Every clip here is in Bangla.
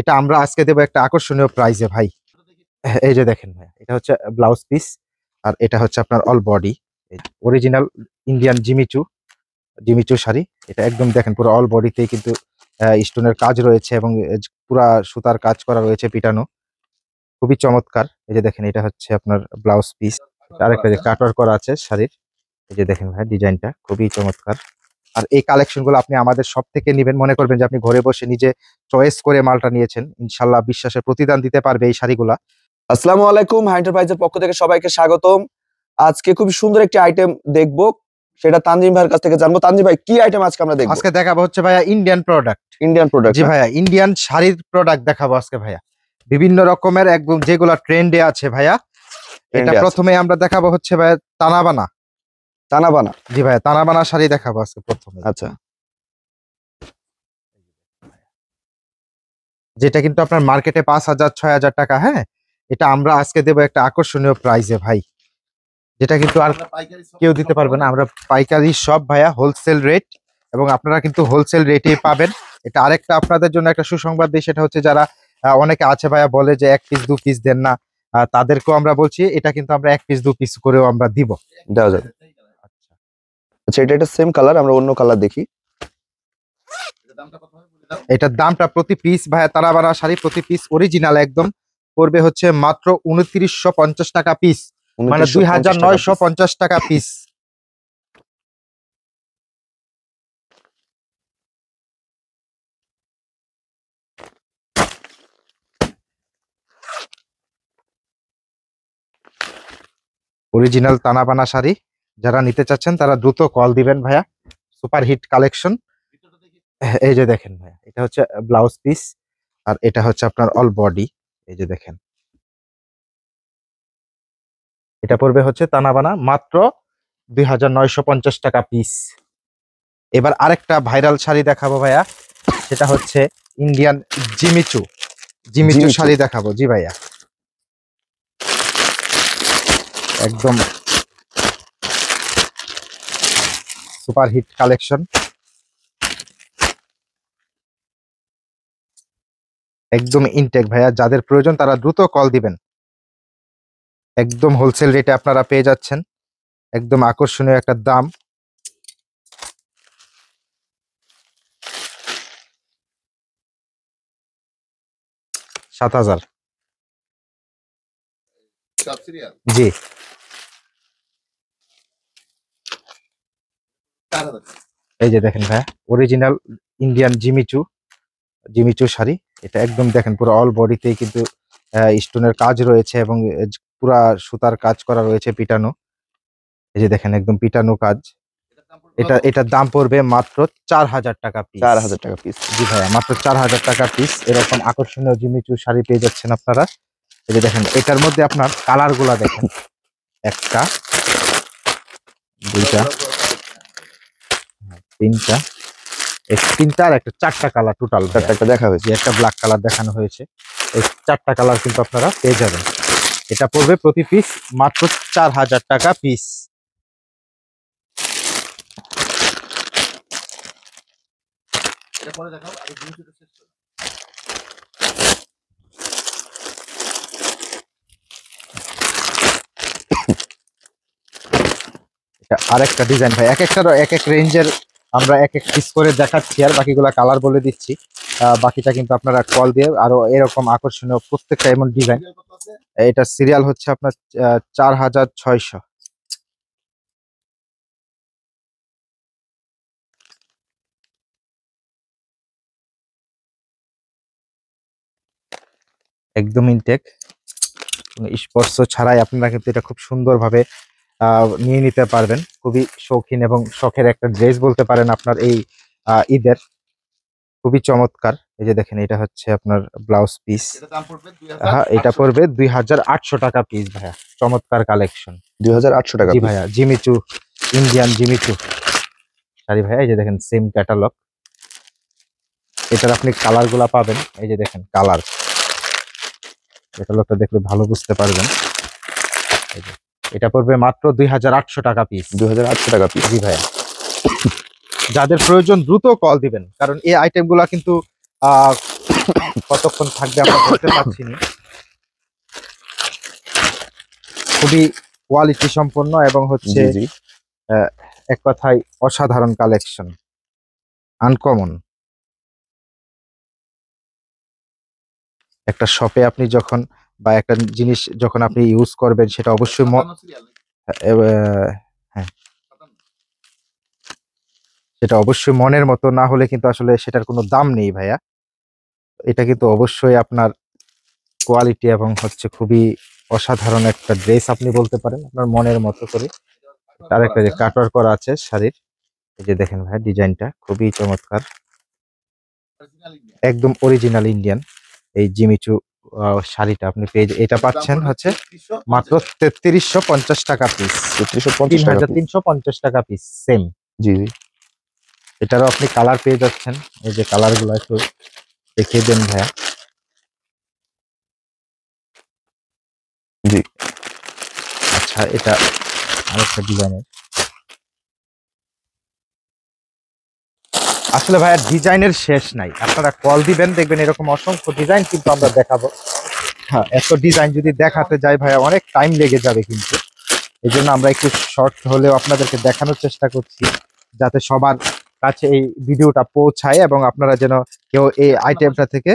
এটা আমরা আজকে দেবো একটা আকর্ষণীয় প্রাইজে ভাই। এই যে দেখেন ভাই, এটা হচ্ছে ব্লাউজ পিস আর এটা হচ্ছে আপনার all body original Indian Jimmy Choo Jimmy Choo sari. এটা একদম দেখেন পুরো অল বডিতেই কিন্তু স্টোনের কাজ রয়েছে এবং পুরা সুতার কাজ করা রয়েছে পিটানো, খুবই চমৎকার। এই যে দেখেন এটা হচ্ছে আপনার ব্লাউজ পিস, আরেকটা যে কাটওয়ার্ক করা আছে শাড়ির। এই যে দেখেন ভাই ডিজাইনটা খুবই চমৎকার। আর এই কালেকশন গুলো আপনি আমাদের সব থেকে নেবেন, মনে করবেন যে আপনি ঘরে বসে নিজে চয়েস করে মালটা নিয়েছেন, ইনশাল্লাহ বিশ্বাসের প্রতিদান দিতে পারবে এই শাড়িগুলা। আসসালামু আলাইকুম, হাই এন্টারপ্রাইজের পক্ষ থেকে সবাইকে স্বাগতম। আজকে খুব সুন্দর একটি আইটেম দেখবো, সেটা তানজিম ভাইয়ের কাছ থেকে জানবো। তানজিম ভাই, কি আইটেম আজকে আমরা দেখবো? আজকে দেখাবো হচ্ছে ভাইয়া ইন্ডিয়ান প্রোডাক্ট। Indian product? জি ভাইয়া, ইন্ডিয়ান শাড়ির প্রোডাক্ট দেখাবো আজকে ভাইয়া, বিভিন্ন রকমের একদম যেগুলা ট্রেন্ডে আছে ভাইয়া। এটা প্রথমে আমরা দেখাবো হচ্ছে ভাইয়া তানাবানা। তানাবানা? জি ভাইয়া, তানাবানা শাড়ি দেখাবো আজকে প্রথমে। আচ্ছা, যেটা কিন্তু আপনার মার্কেটে 5,000-6,000 টাকা। হ্যাঁ, এটা আমরা আজকে দেবো একটা আকর্ষণীয় প্রাইজে ভাই, যেটা কিন্তু আর কেউ দিতে পারবে না। আমরা পাইকারি সব ভাইয়া হোলসেল রেট, এবং আপনারা কিন্তু হোলসেল রেটেই পাবেন। এটা আরেকটা আপনাদের জন্য একটা সুসংবাদ দিই, সেটা হচ্ছে যারা অনেকে আছে ভাইয়া বলে যে 1 পিস 2 পিস দেন না, তাদেরকেও আমরা বলছি এটা কিন্তু আমরা 1 পিস 2 পিস করেও আমরা দিব, দেওয়া যাবে। আচ্ছা, এটা সেম কালার, আমরা অন্য কালার দেখি। এটার দামটা প্রতি পিস ভাইয়া তারাবাড়া শাড়ি প্রতি পিস অরিজিনাল একদম পড়বে হচ্ছে মাত্র 2950 টাকা পিস, মানে 2950 টাকা পিস। অরিজিনাল তানাবানা শাড়ি যারা নিতে চাচ্ছেন তারা দ্রুত কল দিবেন ভাইয়া, সুপার হিট কালেকশন। এই যে দেখেন ভাইয়া, এটা হচ্ছে ব্লাউজ পিস আর এটা হচ্ছে আপনার অল বডি। এই যে দেখেন, এটা পড়বে হচ্ছে তানাবানা মাত্র 2950 টাকা পিস। এবার আরেকটা ভাইরাল শাড়ি দেখাবো ভাইয়া, সেটা হচ্ছে ইন্ডিয়ান জিমিচু জিমিচু শাড়ি দেখাবো। জি ভাইয়া, একদম সুপার হিট কালেকশন, একদম ইনটেক ভাইয়া। যাদের প্রয়োজন তারা দ্রুত কল দিবেন, একদম হোলসেল রেটে আপনারা পেয়ে যাচ্ছেন, একদম আকর্ষণীয় একটা দাম। $7,000। জি, এই যে দেখেন ভাইয়া original Indian Jimmy Choo Jimmy Choo sari. এটা একদম দেখেন পুরো অল বডিতেই কিন্তু স্টোনের কাজ রয়েছে এবং পুরা সুতার কাজ করা রয়েছে পিটানো। এই যে দেখেন একদম পিটানো কাজ। এটার দাম পড়বে মাত্র 4,000 টাকা পিস। 4,000 টাকা পিস? জি ভাইয়া, মাত্র 4,000 টাকা পিস। এরকম আকর্ষণীয় জিমিচু শাড়ি পেয়ে যাচ্ছেন আপনারা। এই যে দেখেন এটার মধ্যে আপনার কালার গুলা দেখেন, একটা, দুইটা, তিনটা, তিনটা আর একটা, 4টা কালার টোটাল। একটা দেখা হয়েছে, একটা ব্ল্যাক কালার দেখানো হয়েছে। এই 4টা কালার কিন্তু আপনারা পেয়ে যাবেন। এটা পড়বে প্রতি পিস মাত্র 4,000 টাকা পিস। এটা আরেকটা ডিজাইন ভাই, এক একটার এক এক রেঞ্জের আমরা এক এক পিস করে দেখাচ্ছি আর বাকিগুলা কালার বলে দিচ্ছি। বাকিটা কিন্তু আপনারা কল দিয়ে আরো এরকম আকর্ষণীয় প্রত্যেকটা এমন ডিজাইন। এটা সিরিয়াল হচ্ছে আপনার 4,600। একদম ইনটেক, স্পর্শ ছাড়াই আপনারা কিন্তু এটা খুব সুন্দরভাবে নিয়ে নিতে পারবেন। খুবই শৌখিন এবং শখের একটা ড্রেস বলতে পারেন আপনার এই ঈদের, খুবই চমৎকার। এই যে দেখেন এটা হচ্ছে আপনার ব্লাউজ পিস। হ্যাঁ, এটা পড়বে 2,800 টাকা পিস ভাইয়া। চমৎকার কালেকশন, 2,800 টাকা? জি ভাইয়া, জিমিচু ইন্ডিয়ান জিমিচু শাড়ি ভাইয়া। এই যে দেখেন সেম ক্যাটালগ, এটার আপনি কালার গুলা পাবেন। এই যে দেখেন কালার, ক্যাটালগটা দেখলে ভালো বুঝতে পারবেন। এটা পড়বে মাত্র 2,800 টাকা পিস। 2,800 টাকা পিস? জি ভাইয়া, যাদের প্রয়োজন দ্রুত কল দিবেন, কারণ এই আইটেম গুলা কিন্তু কতক্ষণ থাকবে আমরা বলতে পারছি না। খুবই কোয়ালিটি সম্পন্ন এবং হচ্ছে জি জি আহ, এক কথায় অসাধারণ কালেকশন, আনকমন। একটা শপে আপনি যখন বা একটা জিনিস যখন আপনি ইউজ করবেন সেটা অবশ্যই হ্যাঁ, সেটা অবশ্যই মনের মতো না হলে কিন্তু আসলে সেটার কোনো দাম নেই ভাইয়া। এটা কিন্তু অবশ্যই আপনার কোয়ালিটি এবং হচ্ছে খুবই অসাধারণ একটা ড্রেস আপনি বলতে পারেন আপনার মনের মতো করে। তার একটা যে কাটওয়ার্ক করা আছে শাড়ির, এই যে দেখেন ভাই ডিজাইনটা খুবই চমৎকার, একদম অরিজিনাল ইন্ডিয়ান। এই জিমিচু শাড়িটা আপনি পেয়ে এটা পাচ্ছেন হচ্ছে মাত্র ৩৩৫০ টাকা পিস। ৩৩৫০ তিন টাকা হাজার পিস। তিনশো পঞ্চাশ টাকা পিস সেম। জি জি এটারও আপনি কালার পেয়ে যাচ্ছেন, এই যে কালার গুলো একটু দেখিয়ে দেন ভাইয়া। জি আচ্ছা, এটা আরেকটা ডিজাইনের। আসলে ভাইয়া ডিজাইনের শেষ নাই, আপনারা কল দিবেন দেখবেন এরকম অসংখ্য ডিজাইন কিন্তু আমরা দেখাবো। হ্যাঁ, এত ডিজাইন যদি দেখাতে যাই ভাইয়া অনেক টাইম লেগে যাবে কিন্তু। এই জন্য আমরা একটু শর্ট হলেও আপনাদেরকে দেখানোর চেষ্টা করছি, যাতে সবার কাছে এই ভিডিওটা পৌঁছায় এবং আপনারা যেন কেউ এই আইটেমটা থেকে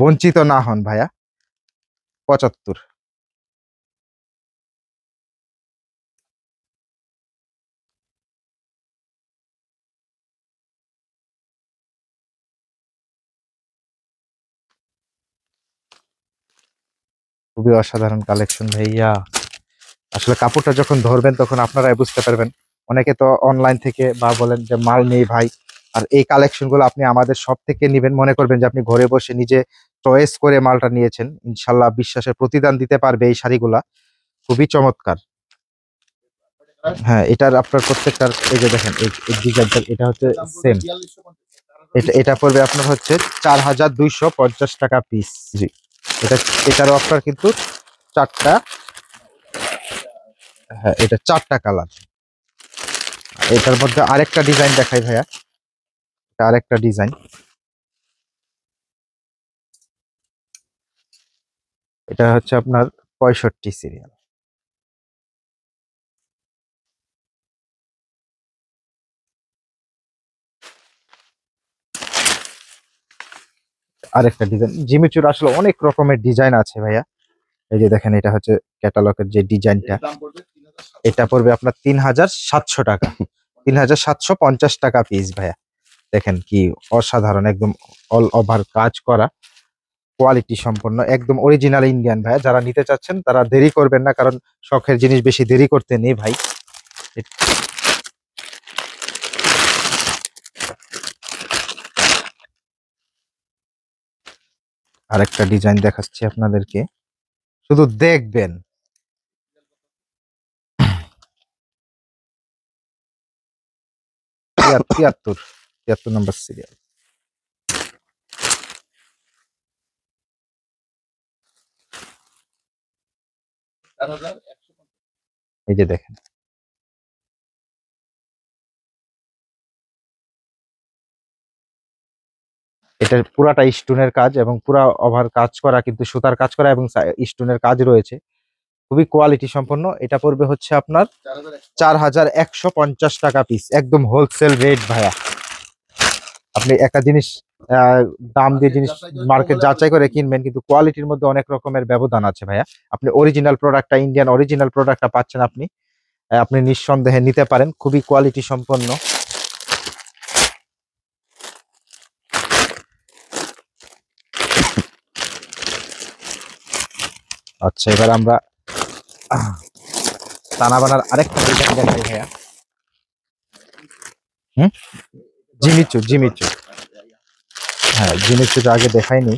বঞ্চিত না হন ভাইয়া। ৭৫। খুবই অসাধারণ কালেকশন ভাইয়া। আসলে কাপড়টা যখন ধরবেন তখন আপনারাই বুঝতে পারবেন। অনেকে তো অনলাইন থেকে বা বলেন যে মাল নেই ভাই, আর এই কালেকশন গুলো আপনি আমাদের সব থেকে নিবেন, মনে করবেন যে আপনি ঘরে বসে নিজে চয়েস করে মালটা নিয়েছেন। ইনশাল্লাহ বিশ্বাসের প্রতিদান দিতে পারবে এই শাড়িগুলা। খুবই চমৎকার। হ্যাঁ, এটার আপনার প্রত্যেকটার এই যে দেখেন এই ডিজাইনটা এটা হচ্ছে সেম। এটা পড়বে আপনার হচ্ছে ৪,২৫০ টাকা পিস। জি এটা এটারও আপনার কিন্তু চারটা, হ্যাঁ এটা চারটা কালার। এটার মধ্যে আরেকটা ডিজাইন দেখাই ভাইয়া, এটা আরেকটা ডিজাইন। এটা হচ্ছে আপনার ৬৫ সিরিয়াল। আরেকটা ডিজাইন জিমিচুর আসলে অনেক রকমের ডিজাইন আছে ভাইয়া। এই যে দেখেন এটা হচ্ছে ক্যাটালগের যে ডিজাইনটা, এটা পড়বে আপনার ৩,৭০০ টাকা। ৩,৭৫০ টাকা পিস ভাইয়া। দেখেন কি অসাধারণ, একদম অল ওভার কাজ করা, কোয়ালিটি সম্পন্ন, একদম অরিজিনাল ইন্ডিয়ান ভাইয়া। যারা নিতে চাচ্ছেন তারা দেরি করবেন না, কারণ শখের জিনিস বেশি দেরি করতে নেই ভাই। আরেকটা ডিজাইন দেখাচ্ছি আপনাদেরকে, শুধু দেখবেন। ৭৩ নম্বর সিরিয়াল। এই যে দেখেন এটা পুরাটা স্টোনের কাজ এবং পুরা ওভার কাজ করা, কিন্তু সুতার কাজ করা এবং স্টোনের কাজ রয়েছে। খুবই কোয়ালিটি সম্পন্ন। এটা পড়বে হচ্ছে আপনার ৪,১৫০ টাকা পিস, একদম হোলসেল রেট ভাইয়া। আপনি একটা জিনিস আহ, দাম দিয়ে জিনিস মার্কেট যাচাই করে কিনবেন, কিন্তু কোয়ালিটির মধ্যে অনেক রকমের ব্যবধান আছে ভাইয়া। আপনি অরিজিনাল প্রোডাক্টটা, ইন্ডিয়ান অরিজিনাল প্রোডাক্টটা পাচ্ছেন আপনি। আপনি নিঃসন্দেহে নিতে পারেন, খুবই কোয়ালিটি সম্পন্ন। আচ্ছা, এবার আমরা টানা বানার আরেকটা ডিজাইন দেখাই ভাইয়া। হুম, জিমিচু। হ্যাঁ, জিমিচুটা আগে দেখাইনি।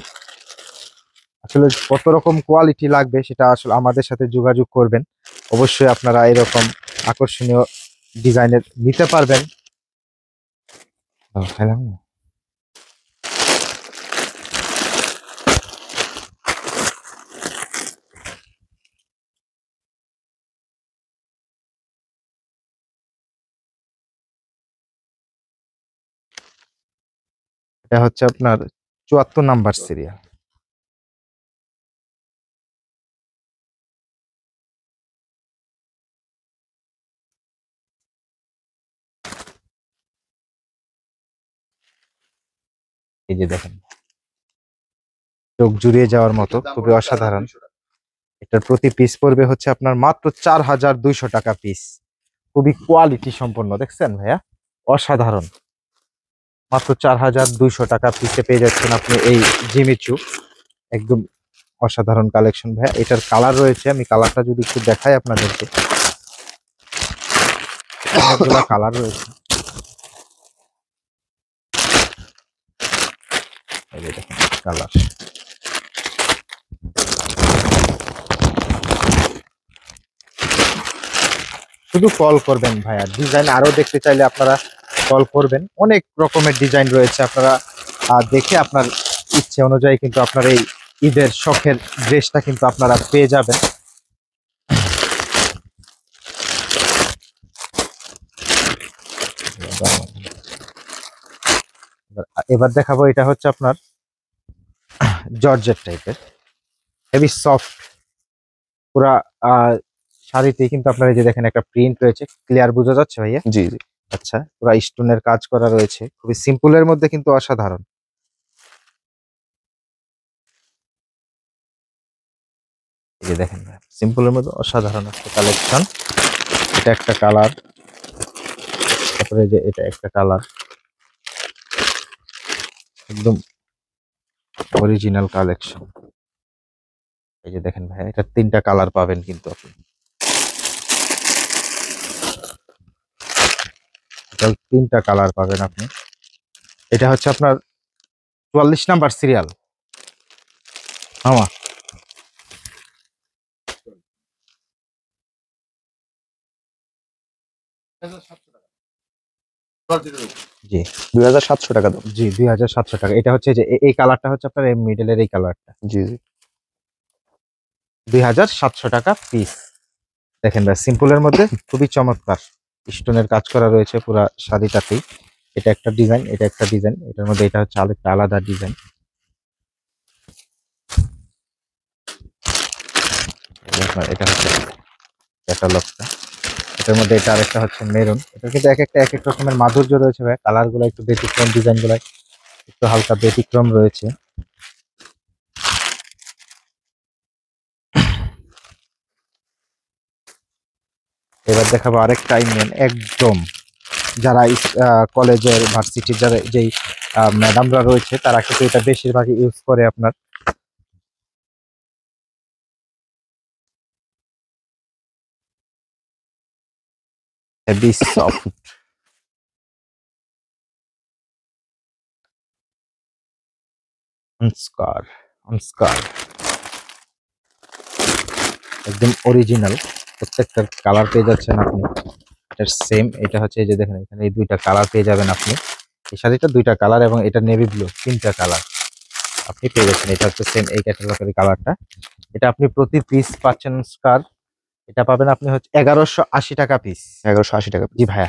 আসলে কত রকম কোয়ালিটি লাগবে সেটা আসলে আমাদের সাথে যোগাযোগ করবেন। অবশ্যই আপনারা এরকম আকর্ষণীয় ডিজাইনের নিতে পারবেন। খাইলাম না। এটা হচ্ছে আপনার 74 নাম্বার সিরিয়াল। এই যে দেখেন, চোখ জুড়িয়ে যাওয়ার মতো, খুবই অসাধারণ। এটার প্রতি পিস পড়বে হচ্ছে আপনার মাত্র 4200 টাকা পিস। খুবই কোয়ালিটি সম্পন্ন, দেখছেন ভাইয়া, অসাধারণ। মাত্র 4200 টাকা পিসে পেয়ে যাচ্ছেন আপনি এই জিমিচু। একদম অসাধারণ কালেকশন ভাইয়া। এটার কালার রয়েছে, আমি কালারটা যদি একটু দেখাই আপনাদেরকে, অনেকগুলো কালার রয়েছে। এই যে দেখেন কালার, শুধু কল করবেন ভাইয়া। ডিজাইন আরো দেখতে চাইলে আপনারা কল করবেন, অনেক রকমের ডিজাইন রয়েছে। আপনারা দেখে আপনার ইচ্ছে অনুযায়ী কিন্তু আপনার এই ঈদের শখের ড্রেসটা কিন্তু আপনারা পেয়ে যাবেন। এবার দেখাবো, এটা হচ্ছে আপনার জর্জেট টাইপের, হেভি সফট। পুরা শাড়িতে কিন্তু আপনার এই যে দেখেন একটা প্রিন্ট রয়েছে, ক্লিয়ার বোঝা যাচ্ছে ভাইয়া? জি জি। আচ্ছা, পুরা স্টোনের কাজ করা রয়েছে, খুবই সিম্পলের মধ্যে কিন্তু অসাধারণ। এই যে দেখেন সিম্পলের মধ্যে অসাধারণ একটা কালেকশন। এটা একটা কালার, তারপরে যে এটা একটা কালার, একদম অরিজিনাল কালেকশন। এই যে দেখেন ভাই, এটা 3টা কালার পাবেন কিন্তু আপনি, এটা 3টা কালার পাবেন আপনি। এটা হচ্ছে আপনার 44 নাম্বার সিরিয়াল। আমা জি 2700 টাকা দাম। জি 2700 টাকা। এটা হচ্ছে যে এই কালারটা হচ্ছে আপনার এই মিডলের এই কালারটা, জি জি। 2700 টাকা পিস। দেখেন ভাই, সিম্পলের মধ্যে খুবই চমৎকার স্টোনের কাজ করা রয়েছে পুরা শাড়িটাতেই। এটা একটা ডিজাইন, এটা একটা ডিজাইন, এটার মধ্যে এটা হচ্ছে আরেকটা আলাদা ডিজাইন। এটা হচ্ছে ক্যাটালগটা, এটার মধ্যে এটা আরেকটা হচ্ছে মেরুন। এটা কিন্তু এক একটা এক এক রকমের মাধুর্য রয়েছে ভাই, কালার গুলো একটু ব্যতিক্রম, ডিজাইন গুলো একটু হালকা ব্যতিক্রম রয়েছে। এবার দেখাবো আরেকটা ইন্ডিয়ান, একদম যারা কলেজের ভার্সিটির যারা যেই ম্যাডামরা রয়েছে তারা কিন্তু এটা বেশিরভাগই ইউজ করে আপনার। হেভি সফট, অনস্কার অনস্কার, একদম অরিজিনাল। প্রত্যেকটার কালার পেয়ে যাচ্ছেন আপনি, এটার সেম। এটা হচ্ছে এই যে দেখেন, এখানে এই 2টা কালার পেয়ে যাবেন আপনি। এই শাড়িটা 2টা কালার এবং এটা নেভি ব্লু, 3টা কালার আপনি পেয়ে যাচ্ছেন। এটা হচ্ছে সেম এই ক্যাটালগের কালারটা। এটা আপনি প্রতি পিস পাচ্ছেন স্কার, এটা পাবেন আপনি হচ্ছে 1180 টাকা পিস। 1180 টাকা। জি ভাইয়া,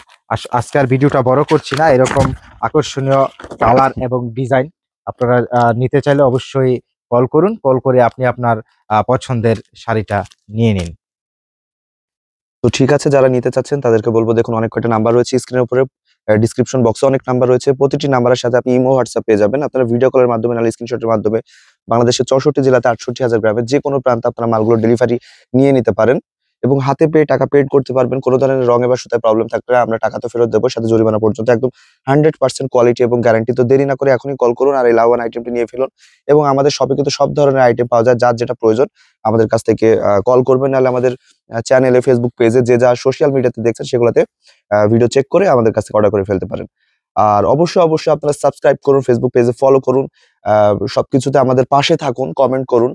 আজকে আর ভিডিওটা বড় করছি না। এরকম আকর্ষণীয় কালার এবং ডিজাইন আপনারা নিতে চাইলে অবশ্যই কল করুন, কল করে আপনি আপনার পছন্দের শাড়িটা নিয়ে নিন। তো ঠিক আছে, যারা নিতে চাচ্ছেন তাদেরকে বলবো, দেখুন অনেক কয়টা নাম্বার রয়েছে স্ক্রিনের উপরে, ডিসক্রিপশন বক্সে অনেক নাম্বার রয়েছে। প্রতিটি নাম্বারের সাথে আপনি ইমো, হোয়াটসঅ্যাপ পেয়ে যাবেন। আপনারা ভিডিও কলের মাধ্যমে নাহলে স্ক্রিনশটের মাধ্যমে বাংলাদেশের 64 জেলাতে 68,000 গ্রামের যে কোনো প্রান্তে আপনারা মালগুলো ডেলিভারি নিয়ে নিতে পারেন এবং হাতে পেয়ে টাকা পেড করতে পারবেন। কোনো ধরনের রঙে বা সুতায় প্রবলেম থাকলে আমরা টাকা তো ফেরত দেবো, সাথে জরিমানা পর্যন্ত। একদম 100% কোয়ালিটি এবং গ্যারান্টি। তো দেরি না করে এখনই কল করুন আর এই লাভবান আইটেমটি নিয়ে ফেলুন। এবং আমাদের শপে কিন্তু সব ধরনের আইটেম পাওয়া যায়, যার যেটা প্রয়োজন আমাদের কাছ থেকে কল করবেন, নাহলে আমাদের চ্যানেলে, ফেসবুক পেজে, যে যা সোশ্যাল মিডিয়াতে দেখছেন সেগুলোতে ভিডিও চেক করে আমাদের কাছ থেকে অর্ডার করে ফেলতে পারেন। আর অবশ্যই আপনারা সাবস্ক্রাইব করুন, ফেসবুক পেজে ফলো করুন, সবকিছুতে আমাদের পাশে থাকুন, কমেন্ট করুন,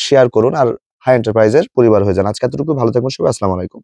শেয়ার করুন, আর হাই এন্টারপ্রাইজের পরিবার হয়ে যান। আজকে এতটুকু, ভালো থাকুন সবাই। আসসালামু আলাইকুম।